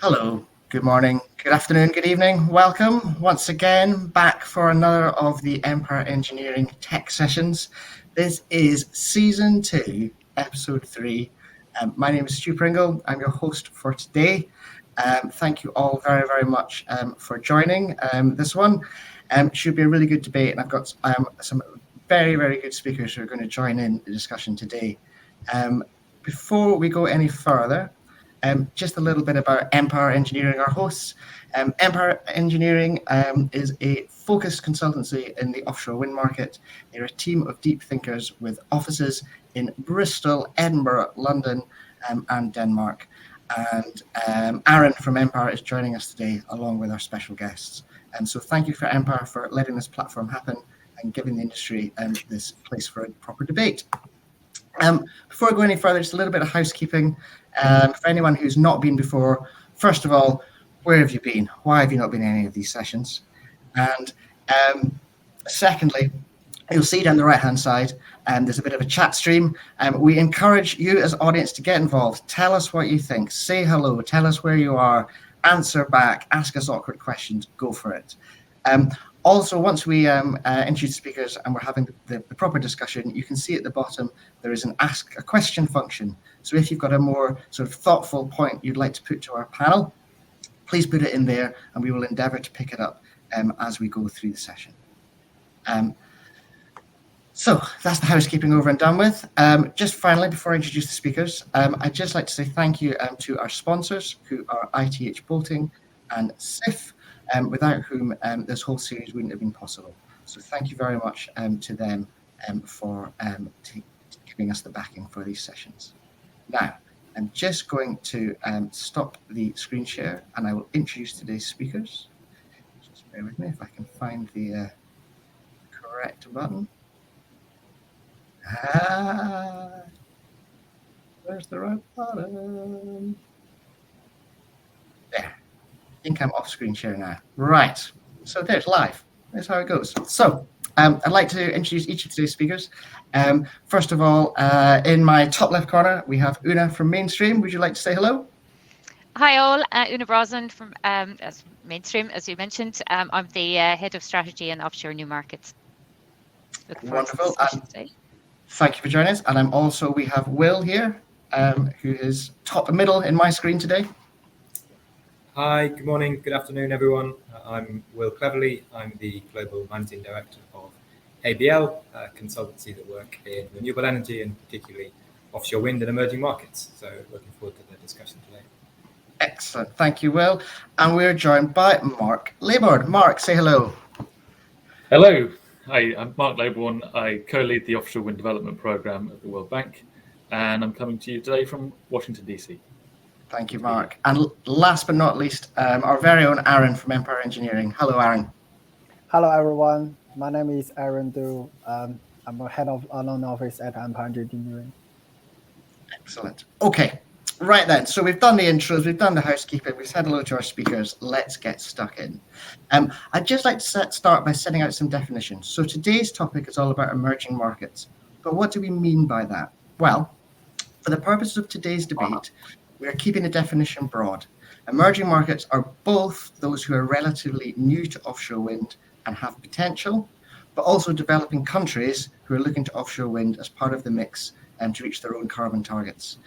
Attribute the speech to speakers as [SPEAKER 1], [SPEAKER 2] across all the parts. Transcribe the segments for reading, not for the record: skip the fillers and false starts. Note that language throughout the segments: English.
[SPEAKER 1] Hello, good morning, good afternoon, good evening. Welcome once again back for another of the Empire Engineering Tech Sessions. This is Season 2, Episode 3. My name is Stu Pringle. I'm your host for today. Thank you all very, very much for joining this one. It should be a really good debate, and I've got some very, very good speakers who are going to join in the discussion today. Before we go any further, just a little bit about Empire Engineering, our hosts. Empire Engineering is a focused consultancy in the offshore wind market. They're a team of deep thinkers with offices in Bristol, Edinburgh, London, and Denmark. And Aaron from Empire is joining us today, along with our special guests. So thank you for Empire for letting this platform happen and giving the industry this place for a proper debate. Before I go any further, just a little bit of housekeeping. For anyone who's not been before, first of all, where have you been? Why have you not been in any of these sessions? And secondly, you'll see down the right-hand side, there's a bit of a chat stream. We encourage you as audience to get involved. Tell us what you think. Say hello. Tell us where you are. Answer back. Ask us awkward questions. Go for it. Also, once we introduce speakers and we're having the proper discussion, you can see at the bottom there is an ask a question function. So if you've got a more sort of thoughtful point you'd like to put to our panel, please put it in there and we will endeavour to pick it up as we go through the session. So that's the housekeeping over and done with. Just finally, before I introduce the speakers, I'd just like to say thank you to our sponsors, who are ITH Bolting and SIF. Without whom this whole series wouldn't have been possible. So thank you very much to them for giving us the backing for these sessions. Now, I'm just going to stop the screen share and I will introduce today's speakers. Just bear with me if I can find the correct button. Where's the right button? There. I think I'm off screen share now. Right, so there's live. That's how it goes. So I'd like to introduce each of today's speakers. First of all, in my top left corner, we have Una from Mainstream. Would you like to say hello?
[SPEAKER 2] Hi all, Una Brosnan from Mainstream, as you mentioned. I'm the head of strategy and offshore new markets.
[SPEAKER 1] Wonderful. Thank you for joining us. And we have Will here, who is top middle in my screen today.
[SPEAKER 3] Hi, good morning, good afternoon, everyone. I'm Will Cleverly. I'm the Global Managing Director of ABL, a consultancy that work in renewable energy and particularly offshore wind and emerging markets. So looking forward to the discussion today.
[SPEAKER 1] Excellent, thank you, Will. And we're joined by Mark Laybourne. Mark, say hello.
[SPEAKER 4] Hello, hi, I'm Mark Laybourne. I co-lead the Offshore Wind Development Programme at the World Bank, and I'm coming to you today from Washington, DC.
[SPEAKER 1] Thank you, Mark. And last but not least, our very own Aaron from Empire Engineering. Hello, Aaron.
[SPEAKER 5] Hello, everyone. My name is Aaron Du. I'm a head of London office at Empire Engineering.
[SPEAKER 1] Excellent. Okay, right then. So we've done the intros, we've done the housekeeping, we've said hello to our speakers. Let's get stuck in. I'd just like to start by setting out some definitions. So today's topic is all about emerging markets. But what do we mean by that? Well, for the purposes of today's debate, we are keeping the definition broad. Emerging markets are both those who are relatively new to offshore wind and have potential, but also developing countries who are looking to offshore wind as part of the mix to reach their own carbon targets.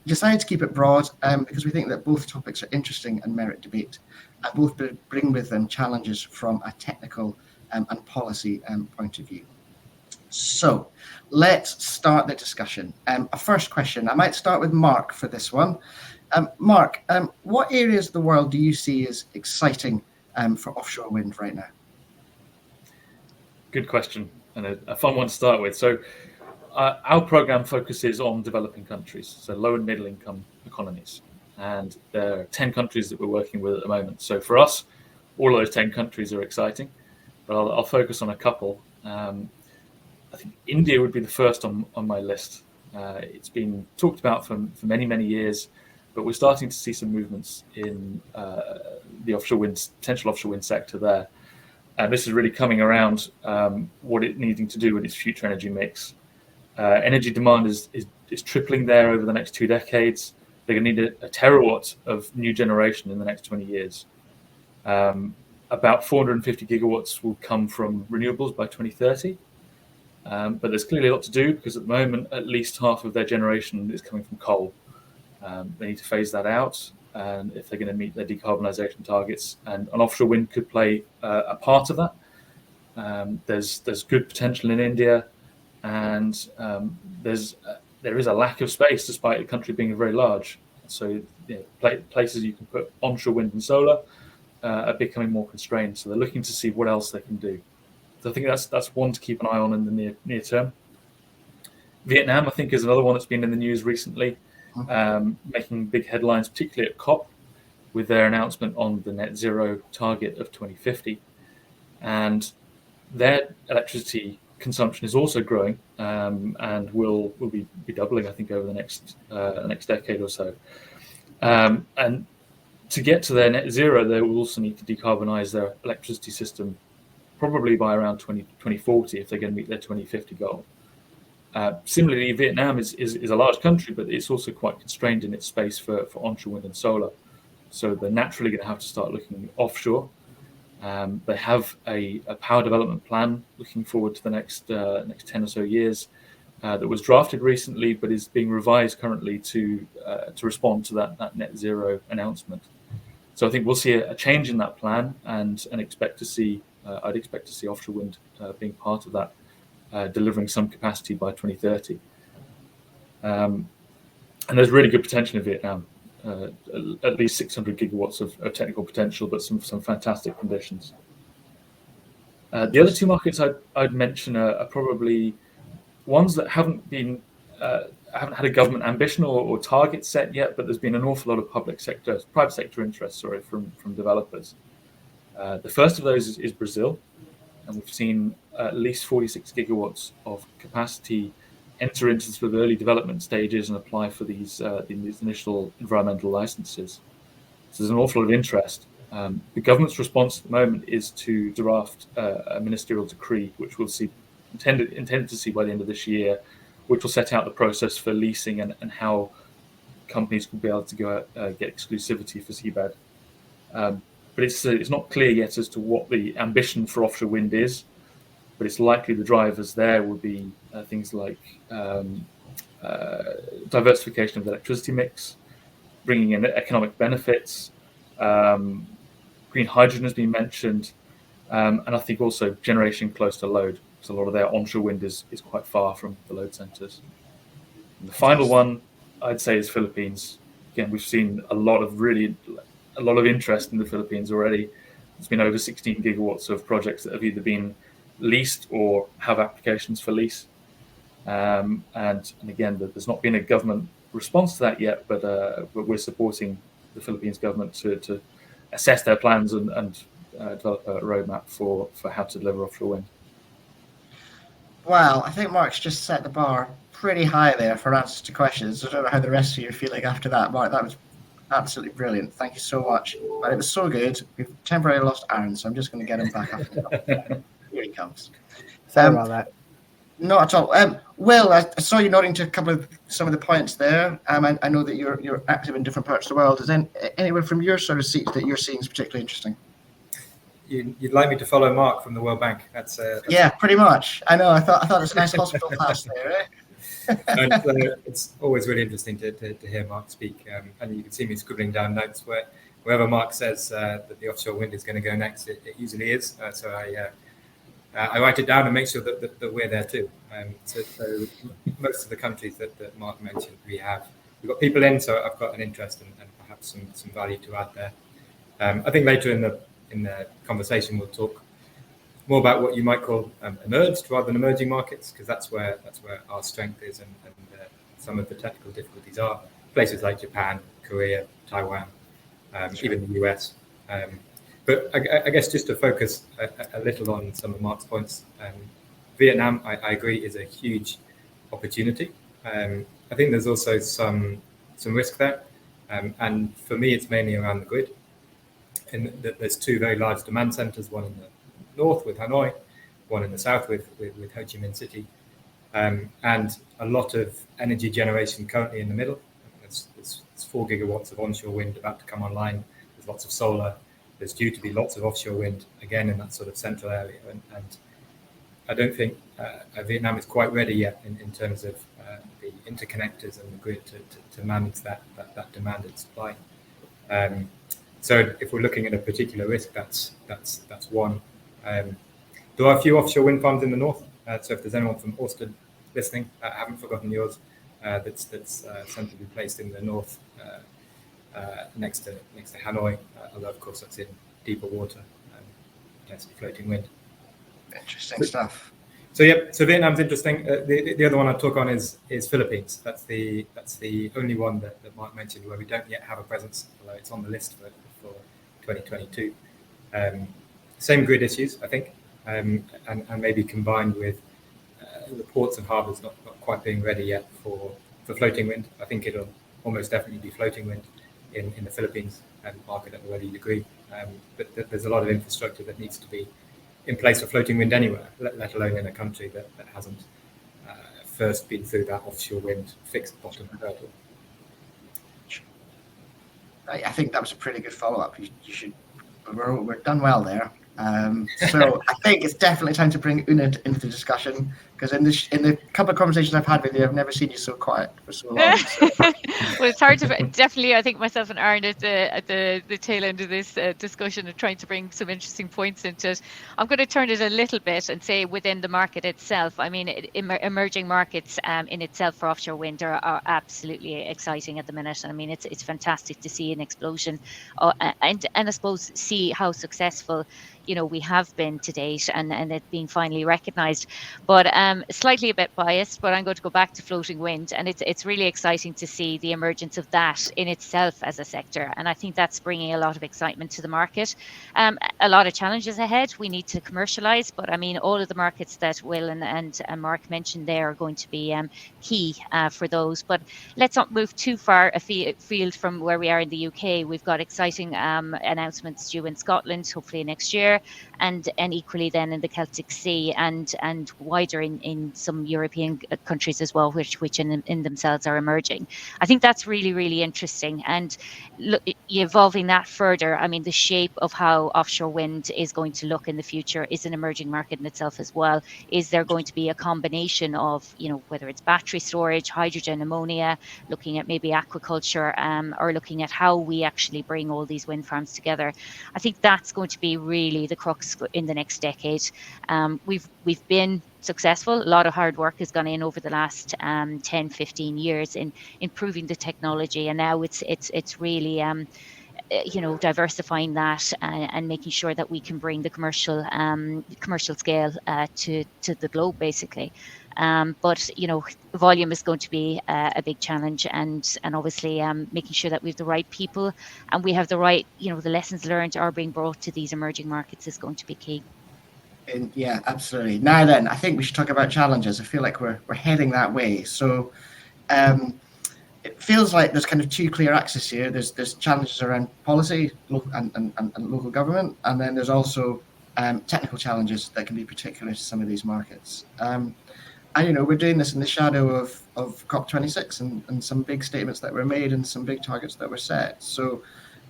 [SPEAKER 1] Decided to keep it broad because we think that both topics are interesting and merit debate, and both bring with them challenges from a technical and policy point of view. So let's start the discussion. A first question, I might start with Mark for this one. Mark, what areas of the world do you see as exciting for offshore wind right now?
[SPEAKER 4] Good question, and a fun one to start with. So our program focuses on developing countries, so low and middle income economies. And there are 10 countries that we're working with at the moment. So for us, all of those 10 countries are exciting, but I'll focus on a couple. I think India would be the first on my list. It's been talked about for many, many years, but we're starting to see some movements in the potential offshore wind sector there. And this is really coming around what it's needing to do with its future energy mix. Energy demand is tripling there over the next 2 decades. they're going to need a terawatt of new generation in the next 20 years. About 450 gigawatts will come from renewables by 2030. But there's clearly a lot to do, because at the moment, at least half of their generation is coming from coal. They need to phase that out, and if they're going to meet their decarbonisation targets, and offshore wind could play a part of that. There's good potential in India, and there is a lack of space, despite the country being very large. So places you can put onshore wind and solar are becoming more constrained. So they're looking to see what else they can do. So I think that's one to keep an eye on in the near term. Vietnam, I think, is another one that's been in the news recently, making big headlines, particularly at COP, with their announcement on the net zero target of 2050. And their electricity consumption is also growing, and will be doubling, I think, over the next decade or so. And to get to their net zero, they will also need to decarbonize their electricity system, probably by around 2040 if they're going to meet their 2050 goal. Similarly, Vietnam is a large country, but it's also quite constrained in its space for onshore wind and solar. So they're naturally going to have to start looking offshore. They have a power development plan looking forward to the next 10 or so years that was drafted recently, but is being revised currently to respond to that net zero announcement. So I think we'll see a change in that plan, and expect to see. I'd expect to see offshore wind being part of that, delivering some capacity by 2030. And there's really good potential in Vietnam, at least 600 gigawatts of technical potential, but some fantastic conditions. The other two markets I'd mention are probably ones that haven't had a government ambition or target set yet, but there's been an awful lot of private sector interest, from developers. The first of those is Brazil, and we've seen at least 46 gigawatts of capacity enter into sort of early development stages and apply for these initial environmental licenses. So there's an awful lot of interest. The government's response at the moment is to draft a ministerial decree, which we'll see intended to see by the end of this year, which will set out the process for leasing and how companies will be able to go get exclusivity for seabed. But it's not clear yet as to what the ambition for offshore wind is, but it's likely the drivers there will be things like diversification of the electricity mix, bringing in economic benefits, green hydrogen has been mentioned, and I think also generation close to load, because a lot of their onshore wind is quite far from the load centres. And the final one I'd say is Philippines. Again, we've seen a lot of interest in the Philippines already. There's been over 16 gigawatts of projects that have either been leased or have applications for lease. And again, there's not been a government response to that yet, but we're supporting the Philippines government to assess their plans and develop a roadmap for how to deliver offshore wind.
[SPEAKER 1] Wow, I think Mark's just set the bar pretty high there for answers to questions. I don't know how the rest of you are feeling after that, Mark. That was absolutely brilliant. Thank you so much. But it was so good. We've temporarily lost Aaron, so I'm just going to get him back up. Here he comes.
[SPEAKER 5] Sorry about that.
[SPEAKER 1] Not at all. Will, I saw you nodding to some of the points there. I know that you're active in different parts of the world. Is anywhere from your sort of seats that you're seeing is particularly interesting?
[SPEAKER 3] You'd like me to follow Mark from the World Bank? That's
[SPEAKER 1] yeah, pretty much. I know. I thought it was a nice hospital pass there, right?
[SPEAKER 3] It's always really interesting to hear Mark speak, and you can see me scribbling down notes wherever Mark says that the offshore wind is going to go next. It usually is. So I write it down and make sure that we're there too. So most of the countries that Mark mentioned, we've got people in, so I've got an interest and perhaps some value to add there. I think later in the conversation we'll talk more about what you might call emerged rather than emerging markets, because that's where our strength is and some of the technical difficulties are. Places like Japan, Korea, Taiwan, even the US. But I guess just to focus a little on some of Mark's points, Vietnam, I agree, is a huge opportunity. I think there's also some risk there. And for me, it's mainly around the grid. And there's two very large demand centers, one in the north with Hanoi, one in the south with Ho Chi Minh City. And a lot of energy generation currently in the middle. There's There's 4 gigawatts of onshore wind about to come online. There's lots of solar. There's due to be lots of offshore wind, again, in that sort of central area. And I don't think Vietnam is quite ready yet in terms of the interconnectors and the grid to manage that demand and supply. So if we're looking at a particular risk, that's one. There are a few offshore wind farms in the north. So if there's anyone from Ørsted listening, I haven't forgotten yours. That's centrally placed in the north, next to Hanoi, although of course that's in deeper water, potentially floating wind.
[SPEAKER 1] Interesting stuff.
[SPEAKER 3] So yeah, so Vietnam's interesting. The other one I'll talk on is Philippines. That's the only one that Mark mentioned where we don't yet have a presence, although it's on the list for 2022. Same grid issues, I think, and maybe combined with the ports and harbours not quite being ready yet for floating wind. I think it'll almost definitely be floating wind in the Philippines, and Mark, I don't know whether you'd agree, but there's a lot of infrastructure that needs to be in place for floating wind anywhere, let alone in a country that hasn't first been through that offshore wind fixed bottom hurdle.
[SPEAKER 1] I think that was a pretty good follow-up. You should. We're done well there. So I think it's definitely time to bring Una into the discussion, because in the couple of conversations I've had with you, I've never seen you so quiet for so long. So.
[SPEAKER 2] Well, it's hard to definitely. I think myself and Aaron at the tail end of this discussion are trying to bring some interesting points into it. I'm going to turn it a little bit and say within the market itself. I mean, emerging markets in itself for offshore wind are absolutely exciting at the minute. I mean, it's fantastic to see an explosion, and I suppose see how successful we have been to date, and it being finally recognised. But slightly a bit biased, but I'm going to go back to floating wind, and it's really exciting to see the emergence of that in itself as a sector, and I think that's bringing a lot of excitement to the market. A lot of challenges ahead. We need to commercialise, but I mean, all of the markets that Will and Mark mentioned there are going to be key for those. But let's not move too far afield from where we are in the UK. We've got exciting announcements due in Scotland, hopefully next year, and equally then in the Celtic Sea and wider in some European countries as well, which in themselves are emerging. I think that's really, really interesting. And evolving that further, I mean, the shape of how offshore wind is going to look in the future is an emerging market in itself as well. Is there going to be a combination of, whether it's battery storage, hydrogen, ammonia, looking at maybe aquaculture, or looking at how we actually bring all these wind farms together? I think that's going to be really the crux in the next decade. We've been successful. A lot of hard work has gone in over the last 10, 15 years in improving the technology, and now it's really diversifying that and making sure that we can bring the commercial scale to the globe, basically. But volume is going to be a big challenge, and obviously making sure that we have the right people and we have the right, the lessons learned are being brought to these emerging markets is going to be key.
[SPEAKER 1] Yeah, absolutely. Now then, I think we should talk about challenges. I feel like we're heading that way. So it feels like there's kind of two clear axes here. There's challenges around policy and local government, and then there's also technical challenges that can be particular to some of these markets. And we're doing this in the shadow of COP26 and some big statements that were made and some big targets that were set. So,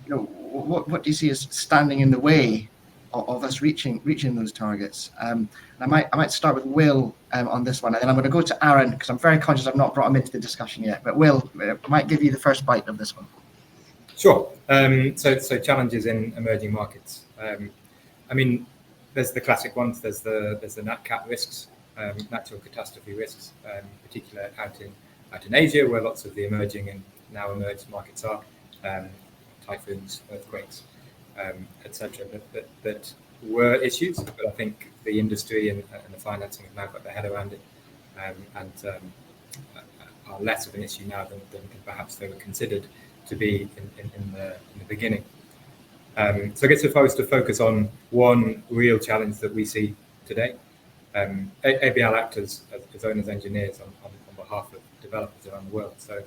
[SPEAKER 1] what do you see as standing in the way of us reaching those targets? And I might start with Will on this one, and then I'm going to go to Aaron because I'm very conscious I've not brought him into the discussion yet. But Will, I might give you the first bite of this one.
[SPEAKER 3] Sure. So challenges in emerging markets. I mean, there's the classic ones. There's the nat cat risks, natural catastrophe risks, particularly out in Asia, where lots of the emerging and now emerged markets are, typhoons, earthquakes, etc. That were issues, but I think the industry and the financing have now got their head around it, and are less of an issue now than perhaps they were considered to be in the beginning. So I guess if I was to focus on one real challenge that we see today, ABL act as owners engineers on behalf of developers around the world. So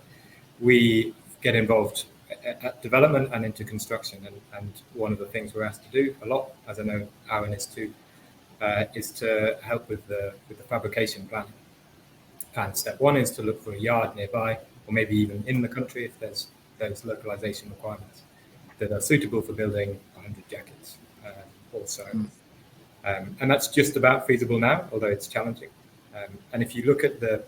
[SPEAKER 3] we get involved at development and into construction, and one of the things we're asked to do a lot, as I know Aaron is too, is to help with the fabrication planning. And step one is to look for a yard nearby, or maybe even in the country if there's those localization requirements that are suitable for building 100 jackets or so. And that's just about feasible now, although it's challenging. And if you look at the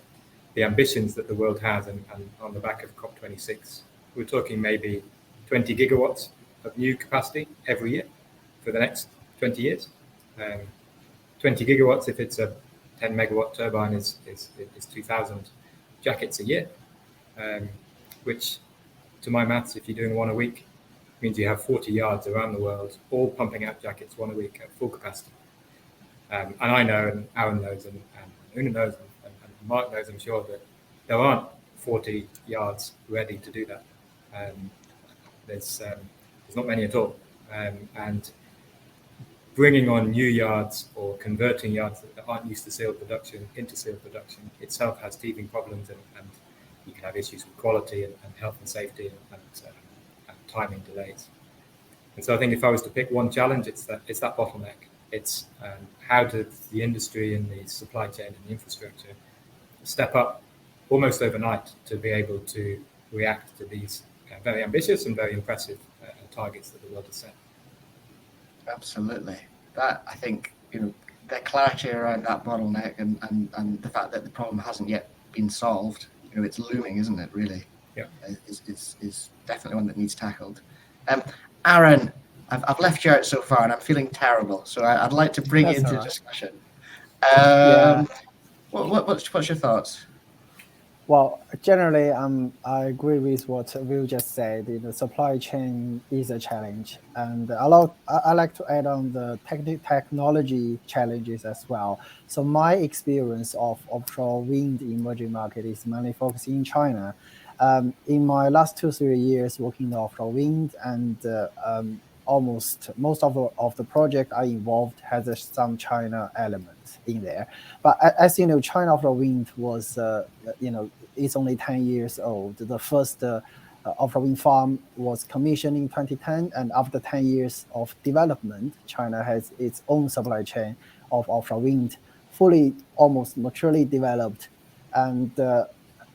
[SPEAKER 3] ambitions that the world has, and on the back of COP26, we're talking maybe 20 gigawatts of new capacity every year for the next 20 years. 20 gigawatts, if it's a 10 megawatt turbine, is 2,000 jackets a year, which, to my maths, if you're doing one a week, means you have 40 yards around the world, all pumping out jackets one a week at full capacity. And I know, and Aaron knows, and Una knows, and Mark knows, I'm sure, that there aren't 40 yards ready to do that. There's not many at all. And bringing on new yards or converting yards that aren't used to sealed production into sealed production itself has teething problems, and you can have issues with quality and health and safety and timing delays. And so I think if I was to pick one challenge, it's that bottleneck. It's how does the industry and the supply chain and the infrastructure step up almost overnight to be able to react to these very ambitious and very impressive targets that the world has set.
[SPEAKER 1] Absolutely. That, I think, the clarity around that bottleneck and the fact that the problem hasn't yet been solved, it's looming, isn't it, really?
[SPEAKER 3] Yeah.
[SPEAKER 1] Is definitely one that needs tackled. Aaron, I've left you out so far and I'm feeling terrible, so I'd like to bring you into the discussion. What's your thoughts?
[SPEAKER 5] Well, generally, I agree with what Will just said. The supply chain is a challenge, and I like to add on the technology challenges as well. So my experience of offshore wind emerging market is mainly focusing in China. In my last 2-3 years working in offshore wind, and almost most of the project I involved has some China element in there. But as you know, China offshore wind was it's only 10 years old. The first offshore wind farm was commissioned in 2010, and after 10 years of development, China has its own supply chain of offshore wind, fully, almost maturely developed. And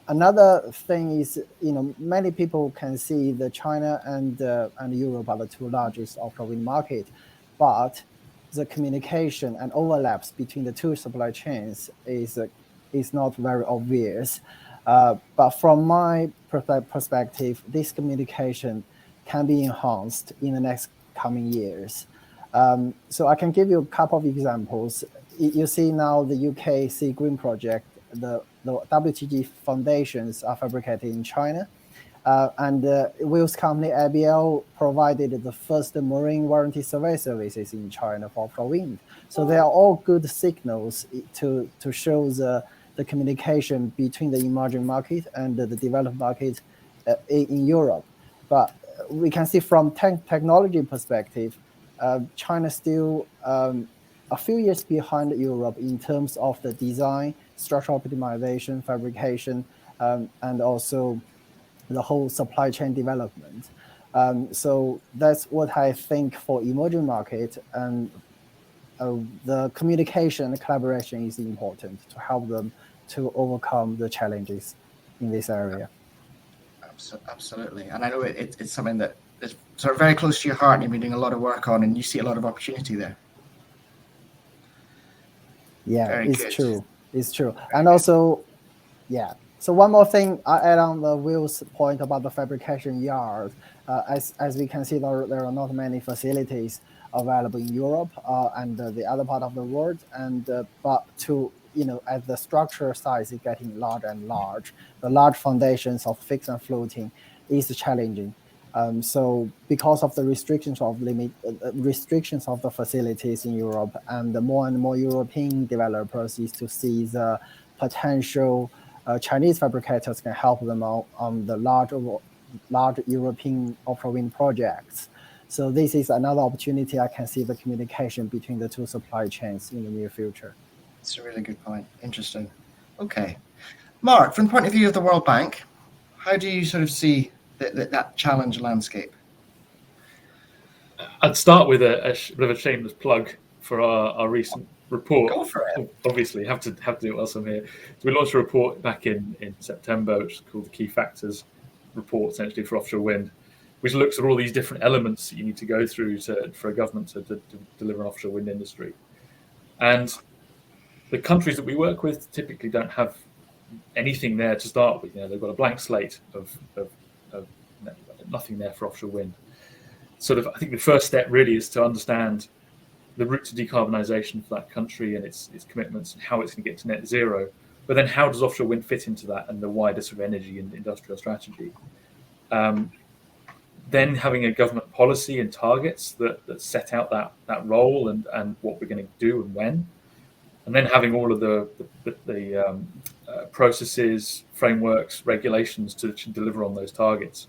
[SPEAKER 5] another thing is, many people can see that China and Europe are the two largest offshore wind market, but the communication and overlaps between the two supply chains is not very obvious. But from my perspective, this communication can be enhanced in the next coming years. So I can give you a couple of examples. You see now the UK Sea Green project, the WTG foundations are fabricated in China. And Will's company, ABL, provided the first marine warranty survey services in China for offshore wind. So they are all good signals to show the communication between the emerging market and the developed market in Europe. But we can see from technology perspective, China still a few years behind Europe in terms of the design, structural optimization, fabrication, and also the whole supply chain development. So that's what I think for emerging market, and the communication and collaboration is important to help them to overcome the challenges in this area.
[SPEAKER 1] Absolutely. And I know it's something that is sort of very close to your heart and you've been doing a lot of work on, and you see a lot of opportunity there.
[SPEAKER 5] Yeah,
[SPEAKER 1] very
[SPEAKER 5] it's
[SPEAKER 1] good.
[SPEAKER 5] true. It's true. And also, yeah. So one more thing I add on the Will's point about the fabrication yard. As we can see, there are not many facilities available in Europe and the other part of the world. And but as the structure size is getting larger and large, the large foundations of fixed and floating is challenging. So because of the restrictions of the facilities in Europe, and more European developers is to see the potential Chinese fabricators can help them on the large European offshore wind projects. So this is another opportunity I can see the communication between the two supply chains in the near future.
[SPEAKER 1] It's a really good point. Interesting. Okay. Mark, from the point of view of the World Bank, how do you sort of see that challenge landscape?
[SPEAKER 4] I'd start with a bit of a shameless plug for our recent report.
[SPEAKER 1] Go for it.
[SPEAKER 4] Obviously, have to do it whilst I'm here. So we launched a report back in September, which is called the Key Factors report essentially for offshore wind, which looks at all these different elements that you need to go through for a government to deliver an offshore wind industry. And the countries that we work with typically don't have anything there to start with. They've got a blank slate of nothing there for offshore wind. I think the first step really is to understand the route to decarbonisation for that country and its commitments and how it's going to get to net zero. But then how does offshore wind fit into that and the wider sort of energy and industrial strategy? Then having a government policy and targets that set out that role and what we're going to do and when. And then having all of the processes, frameworks, regulations to deliver on those targets.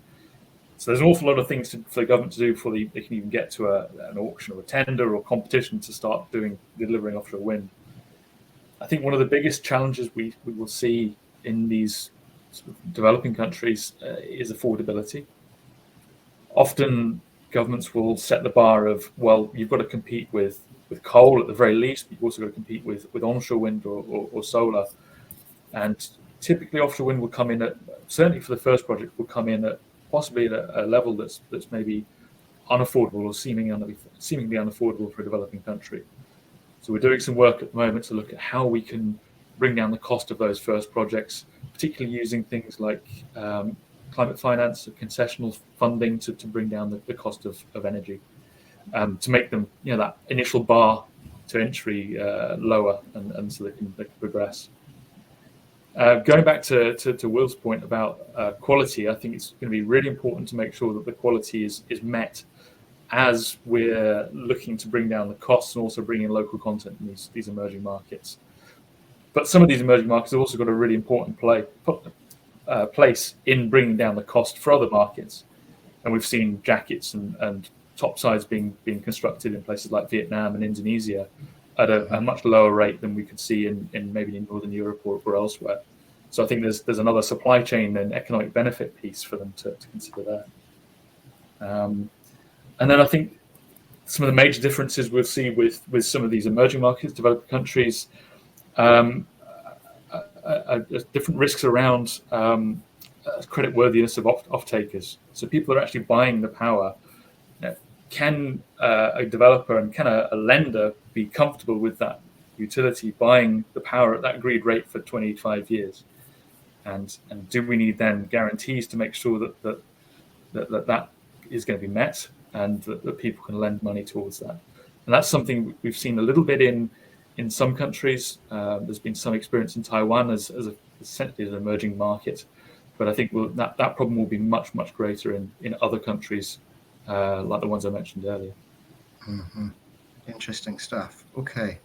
[SPEAKER 4] So there's an awful lot of things for the government to do before they can even get to an auction or a tender or competition to start delivering offshore wind. I think one of the biggest challenges we will see in these sort of developing countries is affordability. Often governments will set the bar of, well, you've got to compete with coal at the very least, but you've also got to compete with onshore wind or solar. And typically offshore wind will come in at, certainly for the first project, will come in at possibly at a level that's maybe unaffordable or seemingly unaffordable for a developing country. So we're doing some work at the moment to look at how we can bring down the cost of those first projects, particularly using things like climate finance or concessional funding to bring down the cost of energy, to make them, that initial bar to entry lower and so they can progress. Going back to Will's point about quality, I think it's going to be really important to make sure that the quality is met as we're looking to bring down the costs and also bring in local content in these emerging markets. But some of these emerging markets have also got a really important place in bringing down the cost for other markets. And we've seen jackets and topsides being constructed in places like Vietnam and Indonesia at a much lower rate than we could see in maybe in Northern Europe or elsewhere. So I think there's another supply chain and economic benefit piece for them to consider there. And then I think some of the major differences we'll see with some of these emerging markets, developed countries, different risks around creditworthiness of off-takers. So people are actually buying the power. Can a developer and can a lender be comfortable with that utility buying the power at that agreed rate for 25 years? And do we need then guarantees to make sure that is going to be met and that people can lend money towards that? And that's something we've seen a little bit in some countries. There's been some experience in Taiwan as essentially an emerging market, but I think that problem will be much, much greater in other countries like the ones I mentioned earlier.
[SPEAKER 1] Mm-hmm. Interesting stuff. Okay,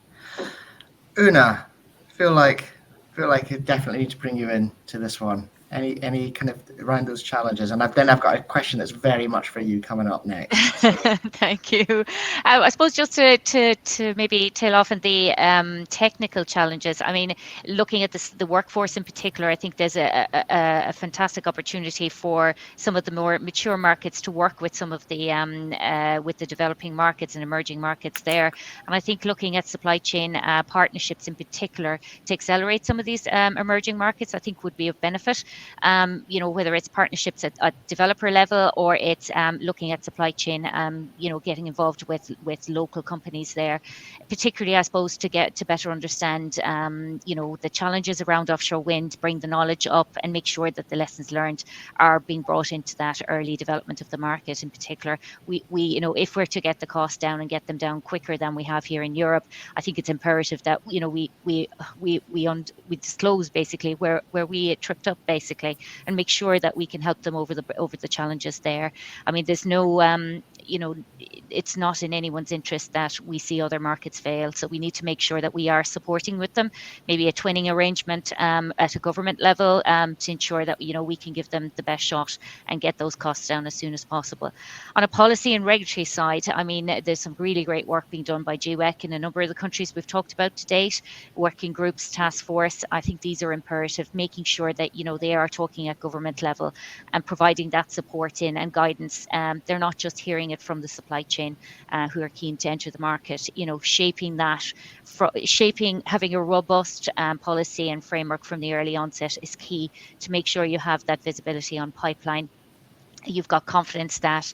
[SPEAKER 1] Una, feel like I definitely need to bring you in to this one. Any kind of around those challenges, and I've got a question that's very much for you coming up next.
[SPEAKER 2] Thank you. I suppose just to maybe tail off on the technical challenges. I mean, looking at the workforce in particular, I think there's a fantastic opportunity for some of the more mature markets to work with some of the with the developing markets and emerging markets there. And I think looking at supply chain partnerships in particular to accelerate some of these emerging markets, I think would be of benefit. Whether it's partnerships at developer level or it's looking at supply chain, getting involved with local companies there, particularly, I suppose, to get to better understand, the challenges around offshore wind, bring the knowledge up and make sure that the lessons learned are being brought into that early development of the market in particular. We if we're to get the cost down and get them down quicker than we have here in Europe, I think it's imperative that, we disclose basically where we tripped up basically, and make sure that we can help them over the challenges there. I mean, there's no it's not in anyone's interest that we see other markets fail, so we need to make sure that we are supporting with them, maybe a twinning arrangement at a government level to ensure that we can give them the best shot and get those costs down as soon as possible. On a policy and regulatory side, I mean, there's some really great work being done by GWEC in a number of the countries we've talked about to date, working groups, task force. I think these are imperative, making sure that they are talking at government level and providing that support in and guidance. They're not just hearing it from the supply chain who are keen to enter the market. Shaping that, having a robust policy and framework from the early onset is key to make sure you have that visibility on pipeline. You've got confidence that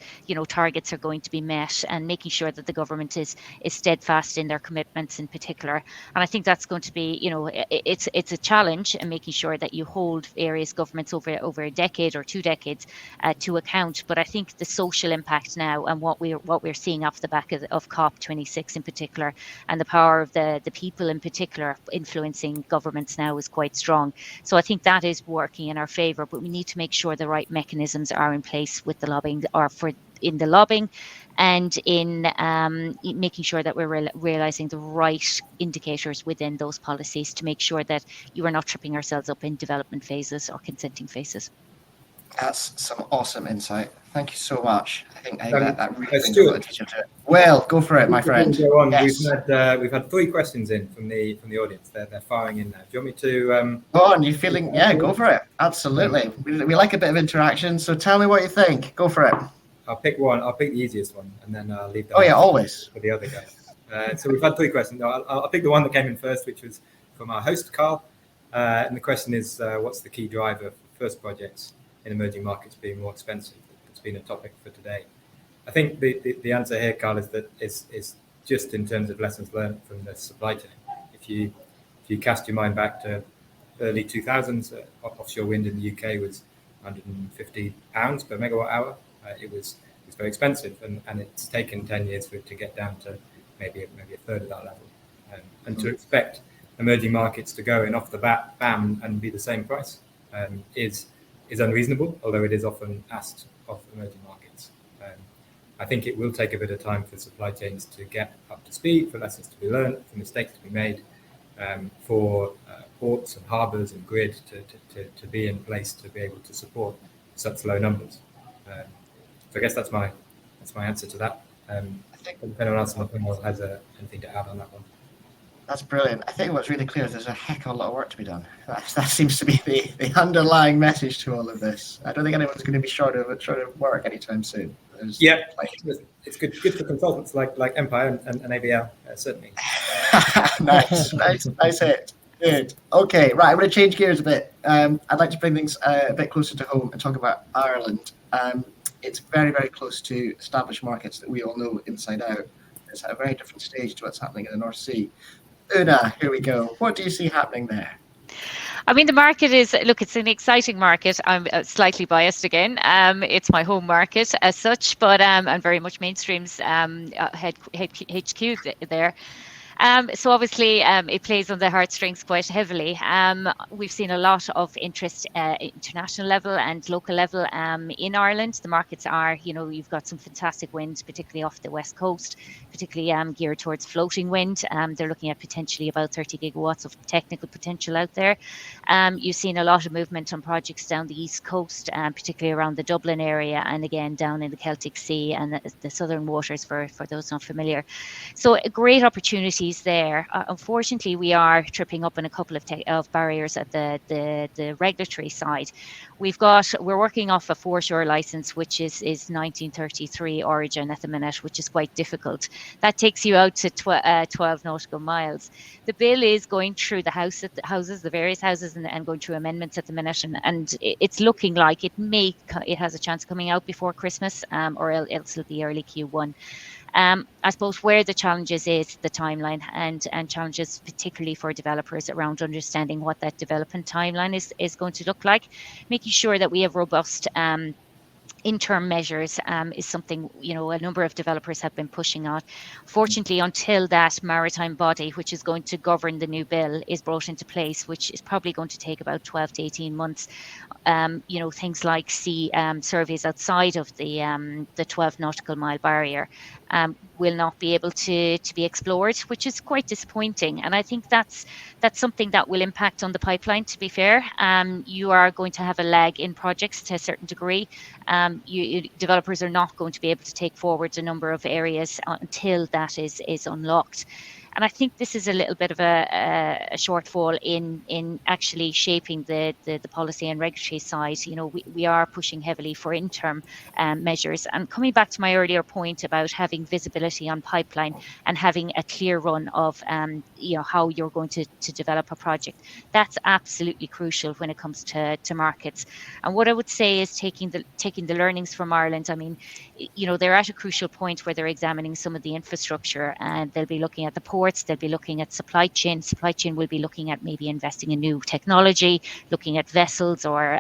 [SPEAKER 2] targets are going to be met, and making sure that the government is steadfast in their commitments in particular. And I think that's going to be it's a challenge, and making sure that you hold various governments over a decade or 2 decades to account. But I think the social impact now, and what we're seeing off the back of COP26 in particular, and the power of the people in particular influencing governments now, is quite strong. So I think that is working in our favor, but we need to make sure the right mechanisms are in place with the lobbying, or in the lobbying, and in making sure that we're realizing the right indicators within those policies to make sure that you are not tripping ourselves up in development phases or consenting phases.
[SPEAKER 1] That's some awesome insight. Thank you so much. I think that really brings a
[SPEAKER 3] Stuart,
[SPEAKER 1] lot of attention to it. Well, go for it, my friend.
[SPEAKER 3] Go on.
[SPEAKER 1] Yes.
[SPEAKER 3] We've had 3 questions in from the audience. They're firing in now. Do you want me to?
[SPEAKER 1] Go on. You feeling? Yeah, go for it. Absolutely. We like a bit of interaction. So tell me what you think. Go for it.
[SPEAKER 3] I'll pick one. I'll pick the easiest one, and then I'll leave the.
[SPEAKER 1] Oh yeah, always.
[SPEAKER 3] For the other guys. So we've had 3 questions. I'll pick the one that came in first, which was from our host Carl, and the question is, what's the key driver for first projects in emerging markets being more expensive? It's been a topic for today. I think the answer here, Carl, is just in terms of lessons learned from the supply chain. If you cast your mind back to early 2000s, offshore wind in the UK was £150 per megawatt hour. It was very expensive, and it's taken 10 years for it to get down to maybe a third of that level. And to expect emerging markets to go in off the bat, bam, and be the same price is unreasonable, although it is often asked of emerging markets. I think it will take a bit of time for supply chains to get up to speed, for lessons to be learned, for mistakes to be made, for ports and harbours and grid to be in place to be able to support such low numbers. So I guess that's my answer to that. I think if anyone else on the panel has anything to add on that one.
[SPEAKER 1] That's brilliant. I think what's really clear is there's a heck of a lot of work to be done. That seems to be the underlying message to all of this. I don't think anyone's going to be short of work anytime soon. It's
[SPEAKER 3] good for consultants like Empire and ABL, certainly.
[SPEAKER 1] nice hit. Good. Okay, right. I'm going to change gears a bit. I'd like to bring things a bit closer to home and talk about Ireland. It's very, very close to established markets that we all know inside out. It's at a very different stage to what's happening in the North Sea. Una, here we go. What do you see happening there?
[SPEAKER 2] I mean, the market is, it's an exciting market. I'm slightly biased again. It's my home market as such, but I'm very much Mainstream's HQ there. So obviously it plays on the heartstrings quite heavily. We've seen a lot of interest international level and local level in Ireland. The markets are, you've got some fantastic wind, particularly off the west coast, particularly geared towards floating wind. They're looking at potentially about 30 gigawatts of technical potential out there. You've seen a lot of movement on projects down the east coast, particularly around the Dublin area, and again down in the Celtic Sea and the southern waters for those not familiar. So a great opportunity there. Unfortunately, we are tripping up on a couple of barriers at the regulatory side. We're working off a foreshore license, which is 1933 origin at the minute, which is quite difficult. That takes you out to 12 nautical miles. The bill is going through the various houses, and going through amendments at the minute, and it's looking like it has a chance of coming out before Christmas, or else it'll be early Q1. I suppose where the challenges is the timeline, and challenges particularly for developers around understanding what that development timeline is going to look like. Making sure that we have robust interim measures is something a number of developers have been pushing on. Fortunately, until that maritime body, which is going to govern the new bill, is brought into place, which is probably going to take about 12 to 18 months, things like sea surveys outside of the 12 nautical mile barrier will not be able to be explored, which is quite disappointing. And I think that's something that will impact on the pipeline, to be fair. You are going to have a lag in projects to a certain degree. Developers are not going to be able to take forward a number of areas until that is unlocked. And I think this is a little bit of a shortfall in actually shaping the policy and regulatory side. You know, we are pushing heavily for interim measures. And coming back to my earlier point about having visibility on pipeline and having a clear run of you know, how you're going to develop a project, that's absolutely crucial when it comes to markets. And what I would say is taking the learnings from Ireland. I mean, you know, they're at a crucial point where they're examining some of the infrastructure, and they'll be looking at the ports, they'll be looking at supply chain. Supply chain will be looking at maybe investing in new technology, looking at vessels, or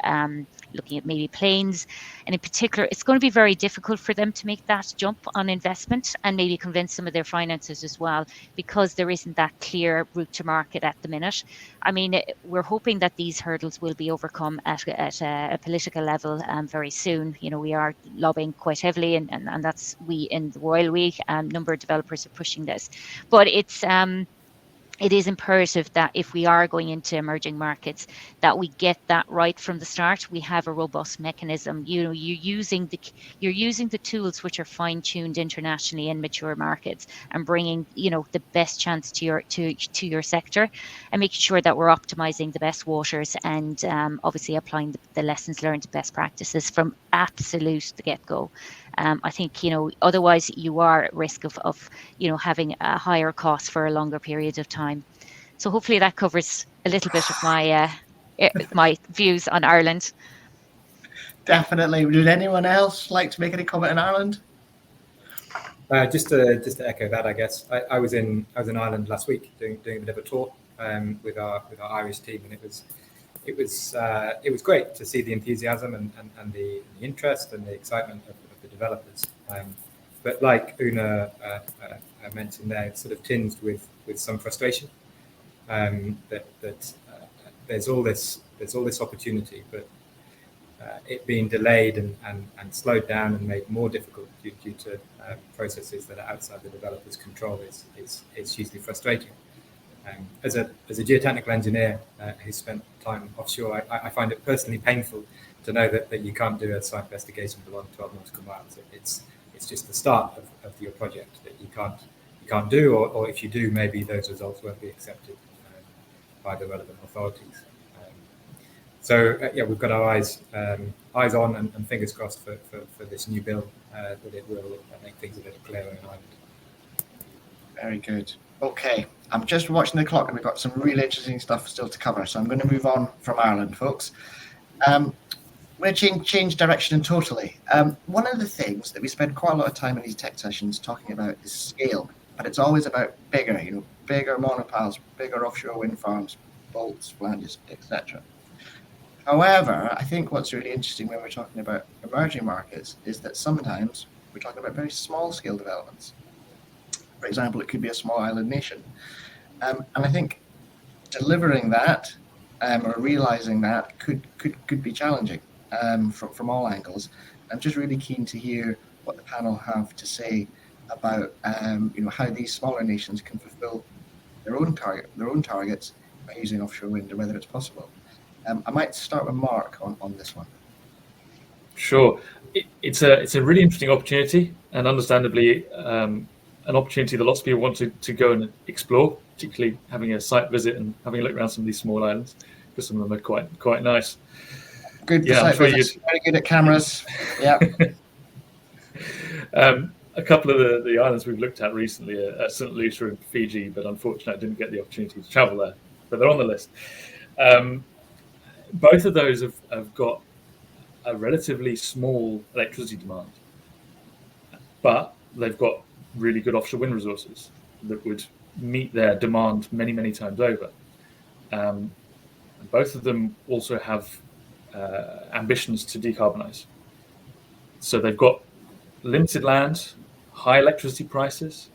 [SPEAKER 2] looking at maybe planes. And in particular, it's going to be very difficult for them to make that jump on investment and maybe convince some of their finances as well, because there isn't that clear route to market at the minute. I mean, we're hoping that these hurdles will be overcome at a political level very soon. You know, we are lobbying quite heavily, and that's we in the Royal We, number of developers are pushing this. But it is imperative that if we are going into emerging markets, that we get that right from the start. We have a robust mechanism. You know, you're using the tools which are fine-tuned internationally in mature markets, and bringing, you know, the best chance to your sector, and making sure that we're optimizing the best waters, and obviously applying the lessons learned, best practices from absolute the get-go. I think, you know, otherwise you are at risk of you know, having a higher cost for a longer period of time. So hopefully that covers a little bit of my views on Ireland.
[SPEAKER 1] Definitely. Would anyone else like to make any comment on Ireland?
[SPEAKER 3] Just to echo that, I guess I was in Ireland last week doing a bit of a tour with our Irish team, and it was great to see the enthusiasm and the interest and the excitement of the developers. But like Una mentioned there, it's sort of tinged with some frustration that there's all this opportunity, but it being delayed and slowed down and made more difficult due to processes that are outside the developer's control is hugely frustrating. As a geotechnical engineer who spent time offshore, I find it personally painful to know that you can't do a site investigation below 12 nautical miles. It's just the start of your project that you can't do, or if you do, maybe those results won't be accepted by the relevant authorities. So yeah, we've got our eyes on and fingers crossed for this new bill that it will make things a little clearer in Ireland.
[SPEAKER 1] Very good. Okay, I'm just watching the clock, and we've got some really interesting stuff still to cover. So I'm going to move on from Ireland, folks. We're going to change direction totally. One of the things that we spend quite a lot of time in these tech sessions talking about is scale, but it's always about bigger, you know, bigger monopiles, bigger offshore wind farms, bolts, flanges, etc. However, I think what's really interesting when we're talking about emerging markets is that sometimes we're talking about very small scale developments. For example, it could be a small island nation. And I think delivering that or realizing that could be challenging from all angles. I'm just really keen to hear what the panel have to say about you know, how these smaller nations can fulfill their own targets by using offshore wind, or whether it's possible. I might start with Mark on this one.
[SPEAKER 4] Sure, it's a really interesting opportunity, and understandably an opportunity that lots of people want to go and explore, particularly having a site visit and having a look around some of these small islands, because some of them are quite nice.
[SPEAKER 1] Good, yeah, I'm sure very good at cameras. Yeah.
[SPEAKER 4] A couple of the islands we've looked at recently are St. Lucia and Fiji, but unfortunately I didn't get the opportunity to travel there, but they're on the list. Both of those have got a relatively small electricity demand, but they've got really good offshore wind resources that would meet their demand many times over. Both of them also have ambitions to decarbonize. So they've got limited land, high electricity prices,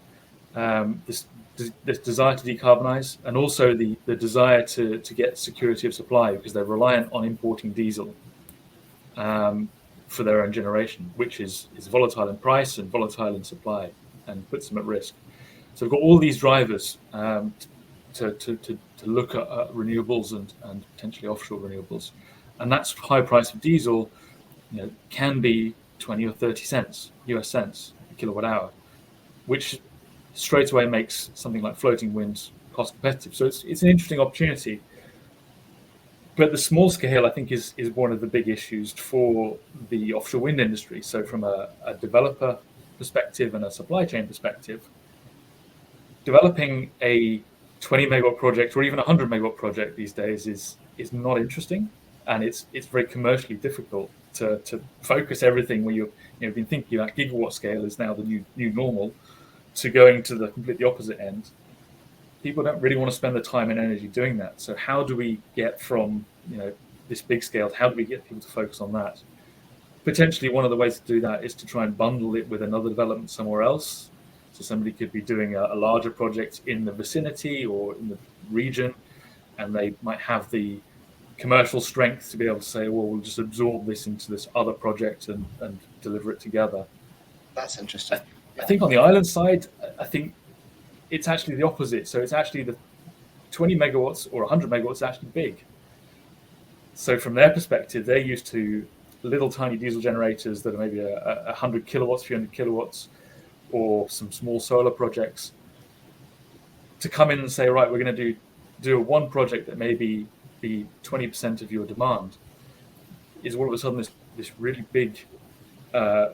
[SPEAKER 4] this desire to decarbonize, and also the desire to get security of supply, because they're reliant on importing diesel for their own generation, which is volatile in price and volatile in supply, and puts them at risk. So we've got all these drivers to look at renewables and potentially offshore renewables, and that's high price of diesel, you know, can be 20 or 30 cents US cents a kilowatt hour, which straight away makes something like floating wind cost competitive. So it's an interesting opportunity. But the small scale, I think, is one of the big issues for the offshore wind industry. So from a developer perspective and a supply chain perspective, developing a 20 megawatt project or even a 100 megawatt project these days is not interesting, and it's very commercially difficult to focus everything where you've been thinking about gigawatt scale is now the new normal, to going to the completely opposite end. People don't really want to spend the time and energy doing that. So how do we get from this big scale? How do we get people to focus on that? Potentially, one of the ways to do that is to try and bundle it with another development somewhere else. So somebody could be doing a larger project in the vicinity or in the region, and they might have the commercial strength to be able to say, well, we'll just absorb this into this other project and deliver it together.
[SPEAKER 1] That's interesting.
[SPEAKER 4] I think on the island side, I think it's actually the opposite. So it's actually the 20 megawatts or 100 megawatts is actually big. So from their perspective, they're used to little tiny diesel generators that are maybe 100 kilowatts, 300 kilowatts, or some small solar projects. To come in and say, right, we're going to do one project that maybe be 20% of your demand, is all of a sudden this really big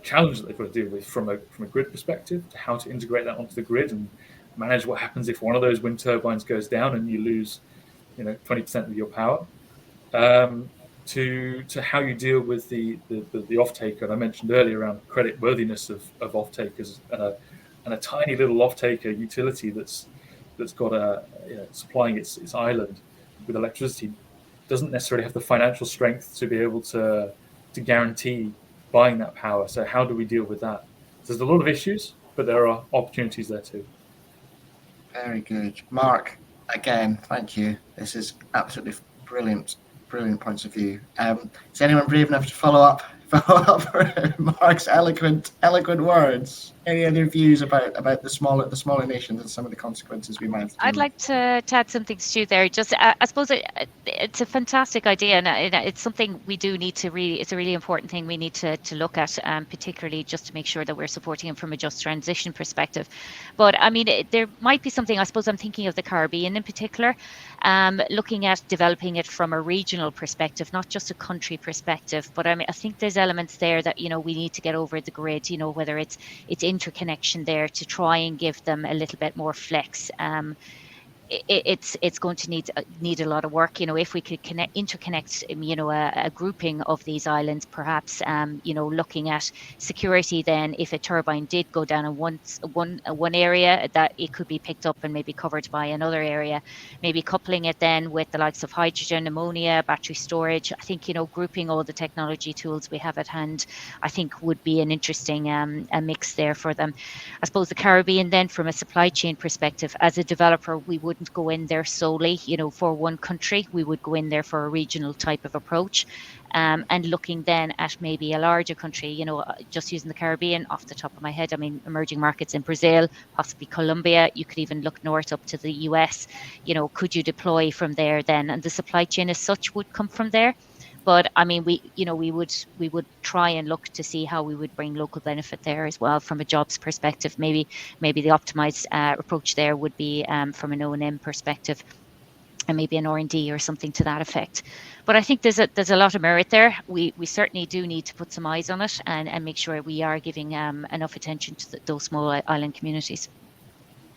[SPEAKER 4] challenge that they've got to deal with from a grid perspective, to how to integrate that onto the grid and manage what happens if one of those wind turbines goes down and you lose 20% of your power, to how you deal with the off-taker. And I mentioned earlier around credit worthiness of off-takers, and a tiny little off-taker utility that's got supplying its island with electricity doesn't necessarily have the financial strength to be able to guarantee buying that power. So how do we deal with that? So there's a lot of issues, but there are opportunities there too.
[SPEAKER 1] Very good. Mark, again, thank you. This is absolutely brilliant points of view. Is anyone brave enough to follow up Mark's eloquent words? Any other views about the smaller nations and some of the consequences we might have?
[SPEAKER 2] I'd like to add something, Stu, there. Just, I suppose it's a fantastic idea, and it's something we do need to it's a really important thing we need to look at, particularly just to make sure that we're supporting them from a just transition perspective. But I mean, there might be something, I suppose I'm thinking of the Caribbean in particular, looking at developing it from a regional perspective, not just a country perspective. But I mean, I think there's elements there that we need to get over the grid, whether it's interconnection there to try and give them a little bit more flex. It's going to need a lot of work. If we could interconnect, a grouping of these islands, perhaps, looking at security. Then, if a turbine did go down in one area, that it could be picked up and maybe covered by another area. Maybe coupling it then with the likes of hydrogen, ammonia, battery storage. I think grouping all the technology tools we have at hand, I think would be an interesting a mix there for them. I suppose the Caribbean then, from a supply chain perspective, as a developer, we wouldn't go in there solely, for one country. We would go in there for a regional type of approach, and looking then at maybe a larger country. Just using the Caribbean off the top of my head. I mean, emerging markets in Brazil, possibly Colombia. You could even look north up to the US. Could you deploy from there then? And the supply chain as such would come from there. But I mean, we would try and look to see how we would bring local benefit there as well from a jobs perspective. Maybe the optimized approach there would be from an O&M perspective, and maybe an R&D or something to that effect. But I think there's a lot of merit there. We certainly do need to put some eyes on it and make sure we are giving enough attention to those small island communities.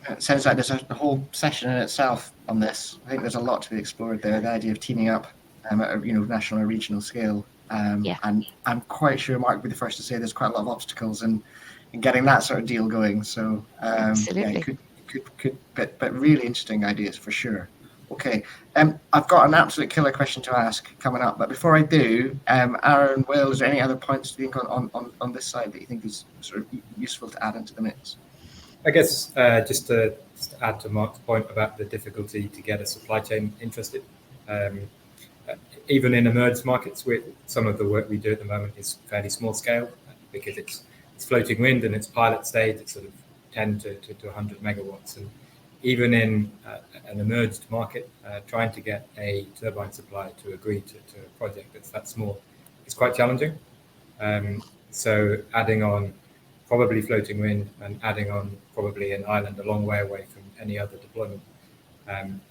[SPEAKER 1] It sounds like there's a whole session in itself on this. I think there's a lot to be explored there. The idea of teaming up at a national or regional scale. And I'm quite sure Mark would be the first to say there's quite a lot of obstacles in getting that sort of deal going. So
[SPEAKER 2] Absolutely.
[SPEAKER 1] but really interesting ideas for sure. Okay, I've got an absolute killer question to ask coming up, but before I do, Aaron, Will, is there any other points you think on this side that you think is sort of useful to add into the mix?
[SPEAKER 3] I guess just to add to Mark's point about the difficulty to get a supply chain interested. Even in emerged markets, some of the work we do at the moment is fairly small scale, because it's floating wind and it's pilot stage. It's sort of 10 to 100 megawatts, and even in an emerged market, trying to get a turbine supplier to agree to a project that's that small is quite challenging. So adding on probably floating wind, and adding on probably an island a long way away from any other deployment,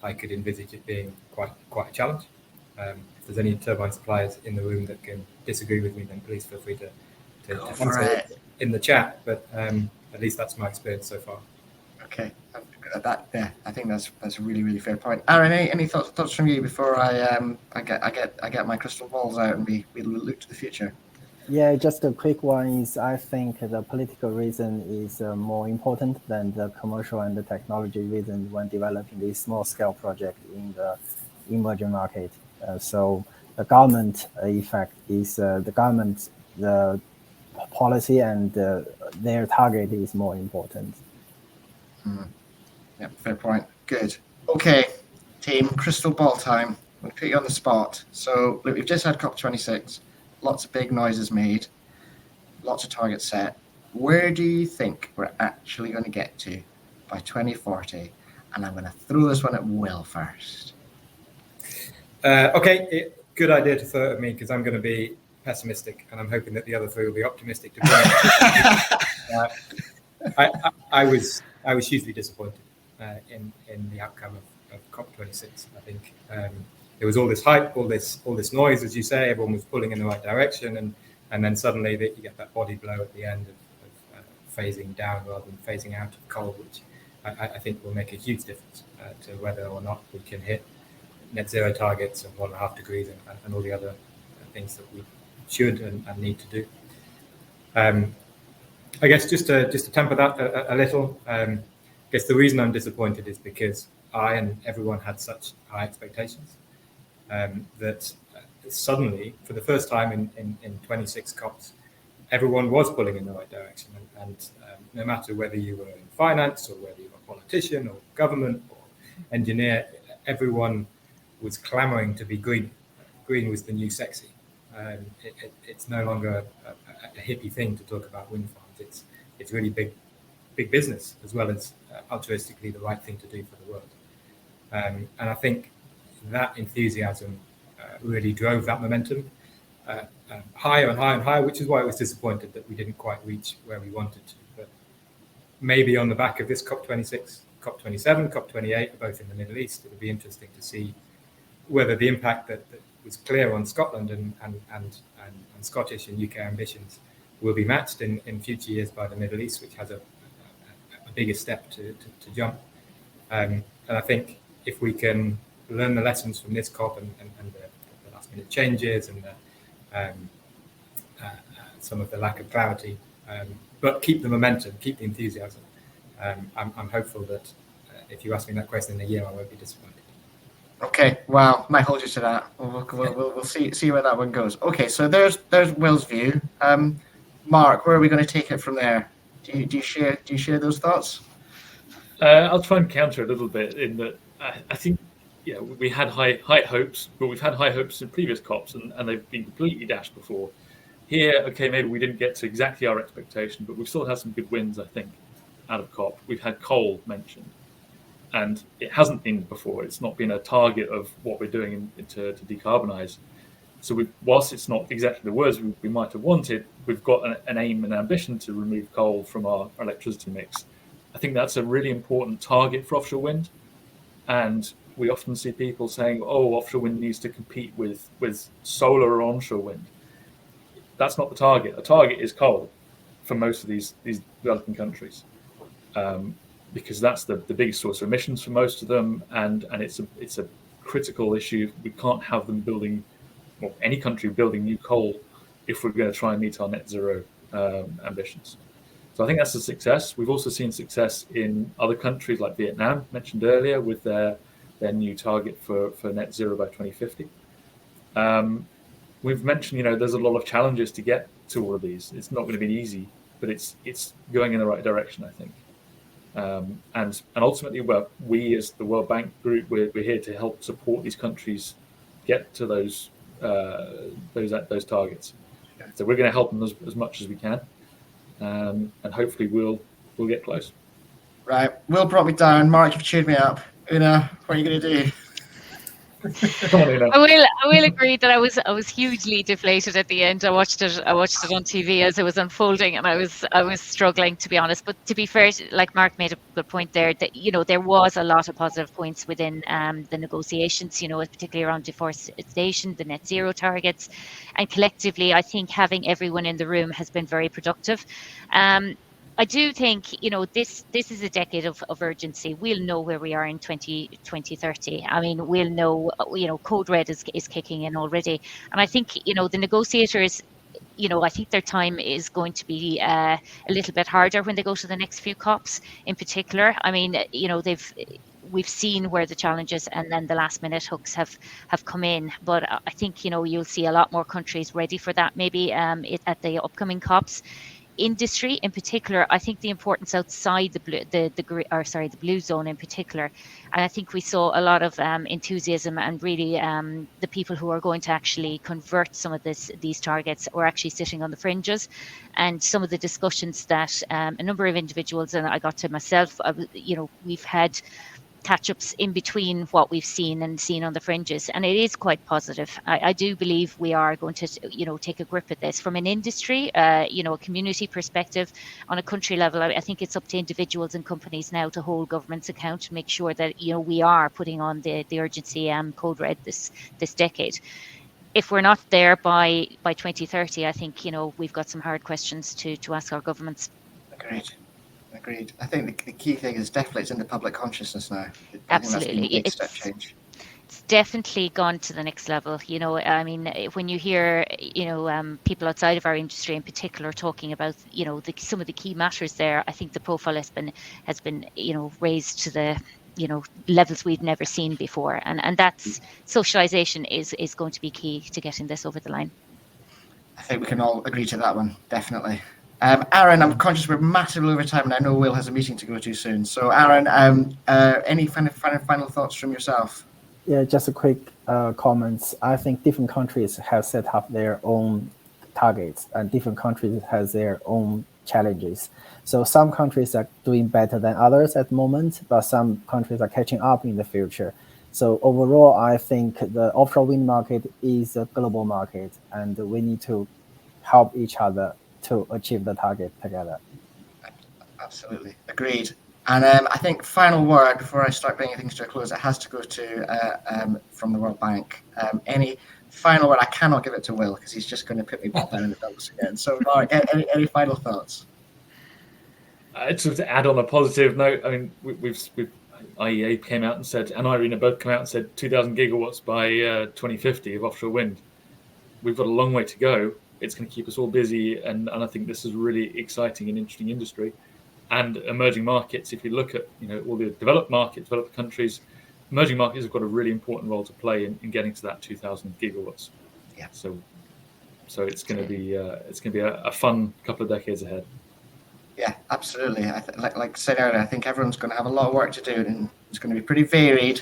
[SPEAKER 3] I could envisage it being quite a challenge. If there's any turbine suppliers in the room that can disagree with me, then please feel free to answer it in the chat. But at least that's my experience so far.
[SPEAKER 1] Okay, I think that's a really fair point. Aaron, any thoughts from you before I get my crystal balls out and we look to the future?
[SPEAKER 5] Yeah, just a quick one is I think the political reason is more important than the commercial and the technology reason when developing this small scale project in the emerging market. So the government effect is the policy and their target is more important.
[SPEAKER 1] Yeah, fair point. Good. Okay, team, crystal ball time. I'm going to put you on the spot. So look, we've just had COP26. Lots of big noises made, lots of targets set. Where do you think we're actually going to get to by 2040? And I'm going to throw this one at Will first.
[SPEAKER 3] Okay, good idea to throw it at me because I'm going to be pessimistic, and I'm hoping that the other three will be optimistic. I was hugely disappointed in the outcome of COP26. I think there was all this hype, all this noise, as you say. Everyone was pulling in the right direction, and then suddenly you get that body blow at the end of phasing down rather than phasing out of coal, which I think will make a huge difference to whether or not we can hit net zero targets of 1.5 degrees and all the other things that we should and need to do. I guess just to temper that a little, I guess the reason I'm disappointed is because I and everyone had such high expectations that suddenly, for the first time in 26 COPs, everyone was pulling in the right direction. And no matter whether you were in finance or whether you were a politician or government or engineer, everyone was clamoring to be green. Green was the new sexy. It's no longer a hippie thing to talk about wind farms. It's really big business, as well as altruistically the right thing to do for the world. And I think that enthusiasm really drove that momentum higher and higher and higher, which is why I was disappointed that we didn't quite reach where we wanted to. But maybe on the back of this COP26, COP27, COP28 are both in the Middle East. It'll be interesting to see whether the impact that was clear on Scotland and Scottish and UK ambitions will be matched in future years by the Middle East, which has a bigger step to jump. And I think if we can learn the lessons from this COP and the last minute changes and some of the lack of clarity, but keep the momentum, keep the enthusiasm, I'm hopeful that if you ask me that question in a year, I won't be disappointed.
[SPEAKER 1] Okay, well, might hold you to that. We'll see where that one goes. Okay, so there's Will's view. Mark, where are we going to take it from there? Do you share those thoughts?
[SPEAKER 4] I'll try and counter a little bit in that I think we had high hopes, but we've had high hopes in previous COPs and they've been completely dashed before. Here, okay, maybe we didn't get to exactly our expectation, but we've still had some good wins, I think, out of COP. We've had coal mentioned, and it hasn't been before. It's not been a target of what we're doing to decarbonise. So whilst it's not exactly the words we might have wanted, we've got an aim and ambition to remove coal from our electricity mix. I think that's a really important target for offshore wind. And we often see people saying, oh, offshore wind needs to compete with solar or onshore wind. That's not the target. The target is coal for most of these developing countries, because that's the biggest source of emissions for most of them, and it's a critical issue. We can't have them building, well, any country building new coal if we're going to try and meet our net zero ambitions. So I think that's a success. We've also seen success in other countries like Vietnam, mentioned earlier, with their new target for net zero by 2050. We've mentioned, there's a lot of challenges to get to all of these. It's not going to be easy, but it's going in the right direction, I think. And ultimately, well, we as the World Bank Group, we're here to help support these countries get to those targets. So we're going to help them as much as we can, and hopefully we'll get close.
[SPEAKER 1] Right, Will brought me down. Mark, you've cheered me up. Una, what are you going to do?
[SPEAKER 4] Come on, Una.
[SPEAKER 2] I will agree that I was hugely deflated at the end. I watched it on TV as it was unfolding, and I was struggling, to be honest. But to be fair, like Mark made a good point there, that there was a lot of positive points within the negotiations. Particularly around deforestation, the net zero targets, and collectively, I think having everyone in the room has been very productive. I do think, this is a decade of urgency. We'll know where we are in 2030. I mean, we'll know, Code Red is kicking in already. And I think, the negotiators, I think their time is going to be a little bit harder when they go to the next few COPs in particular. I mean, we've seen where the challenges and then the last minute hooks have come in. But I think, you'll see a lot more countries ready for that maybe at the upcoming COPs. Industry in particular, I think the importance outside the blue zone in particular, and I think we saw a lot of enthusiasm, and really the people who are going to actually convert some of these targets are actually sitting on the fringes, and some of the discussions that a number of individuals, and I got to myself, we've had catch-ups in between what we've seen on the fringes, and it is quite positive. I do believe we are going to take a grip at this from an industry, a community perspective. On a country level, I think it's up to individuals and companies now to hold governments account, to make sure that we are putting on the urgency Code Red this decade. If we're not there by 2030, I think we've got some hard questions to ask our governments.
[SPEAKER 1] Agreed. I think the key thing is definitely it's in the public consciousness now.
[SPEAKER 2] Absolutely.
[SPEAKER 1] I think that's been a big step change.
[SPEAKER 2] It's definitely gone to the next level. I mean, when you hear, people outside of our industry in particular talking about, some of the key matters there, I think the profile has been, raised to the, levels we've never seen before. And that's socialization is going to be key to getting this over the line.
[SPEAKER 1] I think we can all agree to that one, definitely. Aaron, I'm conscious we're massively over time, and I know Will has a meeting to go to soon. So, Aaron, any final thoughts from yourself?
[SPEAKER 5] Yeah, just a quick comments. I think different countries have set up their own targets, and different countries have their own challenges. So some countries are doing better than others at the moment, but some countries are catching up in the future. So overall, I think the offshore wind market is a global market, and we need to help each other to achieve the target together.
[SPEAKER 1] Absolutely. Agreed. And I think final word before I start bringing things to a close, it has to go to from the World Bank. Any final word? I cannot give it to Will because he's just going to put me back down in the dumps again. So, Mark, any final thoughts?
[SPEAKER 4] Sort of to add on a positive note, I mean, we've IEA came out and said, and IRENA both come out and said 2,000 gigawatts by 2050 of offshore wind. We've got a long way to go. It's going to keep us all busy, and I think this is a really exciting and interesting industry. And emerging markets, if you look at all the developed markets, developed countries, emerging markets have got a really important role to play in getting to that 2,000 gigawatts.
[SPEAKER 1] Yeah.
[SPEAKER 4] So it's going to be a fun couple of decades ahead. Yeah,
[SPEAKER 1] absolutely. Like I said earlier, I think everyone's going to have a lot of work to do, and it's going to be pretty varied,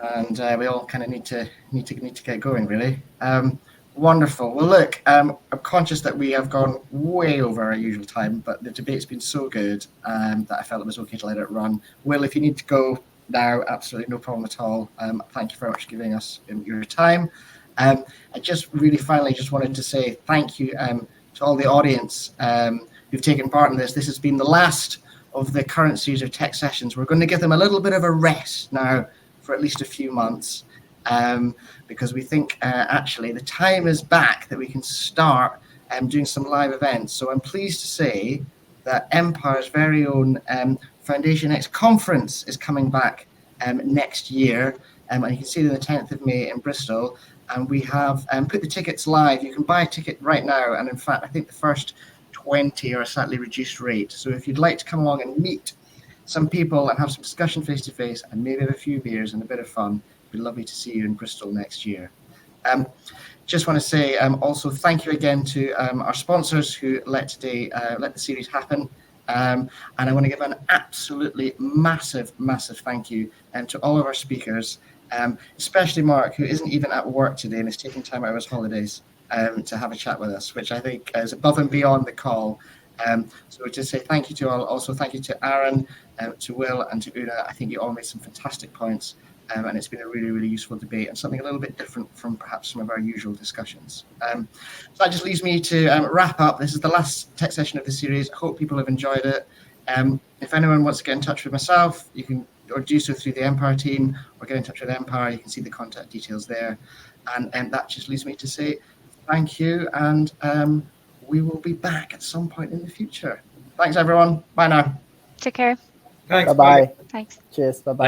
[SPEAKER 1] and we all kind of need to get going, really. Wonderful. Well, look, I'm conscious that we have gone way over our usual time, but the debate's been so good that I felt it was okay to let it run. Will, if you need to go now, absolutely no problem at all. Thank you very much for giving us your time. I just really finally just wanted to say thank you to all the audience who've taken part in this. This has been the last of the current series of tech sessions. We're going to give them a little bit of a rest now for at least a few months. Because we think actually the time is back that we can start doing some live events. So I'm pleased to say that Empire's very own Foundation X conference is coming back next year. And you can see it on the 10th of May in Bristol. And we have put the tickets live. You can buy a ticket right now. And in fact, I think the first 20 are a slightly reduced rate. So if you'd like to come along and meet some people and have some discussion face-to-face and maybe have a few beers and a bit of fun, it'd be lovely to see you in Bristol next year. Just want to say also thank you again to our sponsors who let the series happen. And I want to give an absolutely massive thank you to all of our speakers, especially Mark, who isn't even at work today and is taking time out of his holidays to have a chat with us, which I think is above and beyond the call. So to say thank you to all. Also thank you to Aaron, to Will and to Una. I think you all made some fantastic points. and it's been a really, really useful debate and something a little bit different from perhaps some of our usual discussions. So that just leaves me to wrap up. This is the last tech session of the series. I hope people have enjoyed it. If anyone wants to get in touch with myself, you can or do so through the Empire team, or get in touch with Empire. You can see the contact details there. And that just leaves me to say thank you, and we will be back at some point in the future. Thanks, everyone. Bye now.
[SPEAKER 2] Take care.
[SPEAKER 3] Thanks.
[SPEAKER 5] Bye-bye.
[SPEAKER 2] Thanks.
[SPEAKER 5] Cheers. Bye-bye.